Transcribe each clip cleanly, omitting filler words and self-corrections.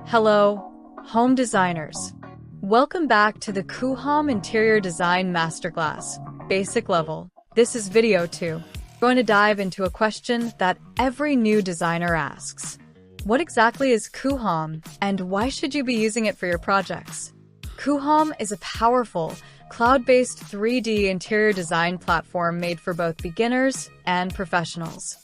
Hello, home designers. Welcome back to the Coohom Interior Design Masterclass, basic level. This is video 2. We're going to dive into a question that every new designer asks. What exactly is Coohom, and why should you be using it for your projects? Coohom is a powerful, cloud-based 3D interior design platform made for both beginners and professionals.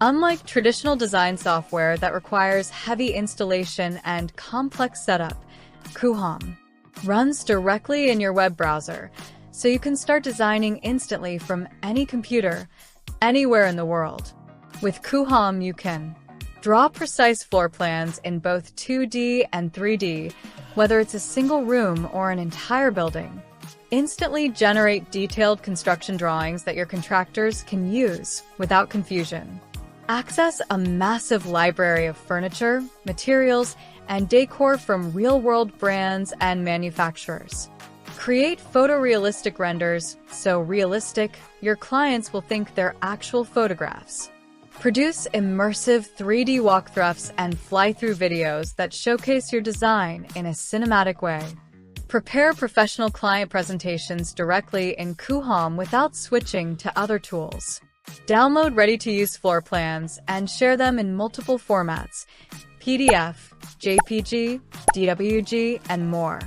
Unlike traditional design software that requires heavy installation and complex setup, Coohom runs directly in your web browser, so you can start designing instantly from any computer, anywhere in the world. With Coohom, you can draw precise floor plans in both 2D and 3D, whether it's a single room or an entire building. Instantly generate detailed construction drawings that your contractors can use without confusion. Access a massive library of furniture, materials, and decor from real-world brands and manufacturers. Create photorealistic renders, so realistic, your clients will think they're actual photographs. Produce immersive 3D walkthroughs and fly-through videos that showcase your design in a cinematic way. Prepare professional client presentations directly in Coohom without switching to other tools. Download ready-to-use floor plans and share them in multiple formats: PDF, JPG, DWG, and more.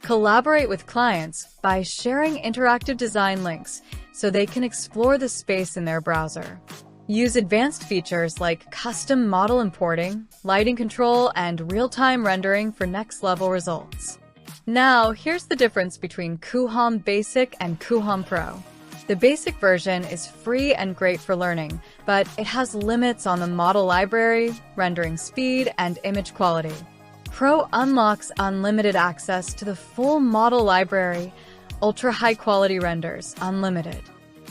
Collaborate with clients by sharing interactive design links so they can explore the space in their browser. Use advanced features like custom model importing, lighting control, and real-time rendering for next-level results. Now, here's the difference between Coohom Basic and Coohom Pro. The basic version is free and great for learning, but it has limits on the model library, rendering speed, and image quality. Pro unlocks unlimited access to the full model library, ultra-high-quality renders, unlimited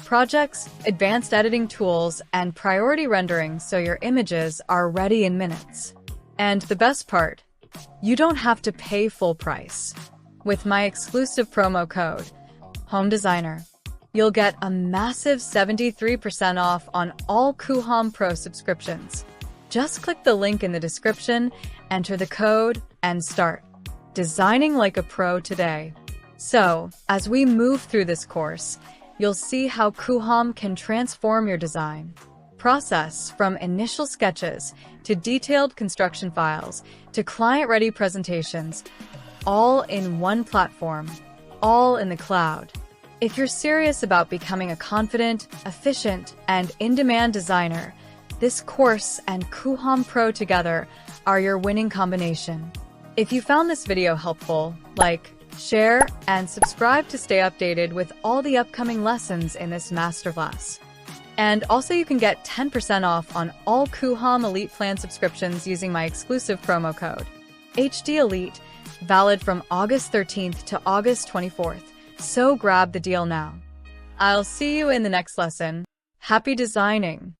projects, advanced editing tools, and priority rendering so your images are ready in minutes. And the best part, you don't have to pay full price. With my exclusive promo code, Home Designer, you'll get a massive 73% off on all Coohom Pro subscriptions. Just click the link in the description, enter the code, and start designing like a pro today. So, as we move through this course, you'll see how Coohom can transform your design process from initial sketches to detailed construction files to client-ready presentations, all in one platform, all in the cloud. If you're serious about becoming a confident, efficient, and in-demand designer, this course and Coohom Pro together are your winning combination. If you found this video helpful, like, share, and subscribe to stay updated with all the upcoming lessons in this masterclass. And also you can get 10% off on all Coohom Elite Plan subscriptions using my exclusive promo code, HD Elite, valid from August 13th to August 24th. So grab the deal now. I'll see you in the next lesson. Happy designing!